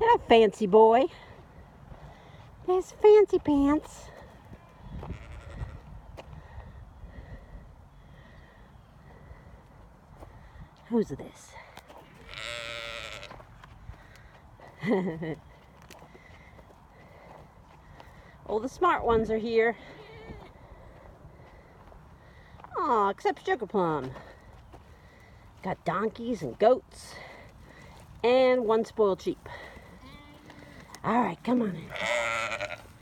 Hello, fancy boy. There's Fancy Pants. Who's this? All the smart ones are here. Aw, except Sugar Plum. Got donkeys and goats. And one spoiled sheep. Alright, come on in.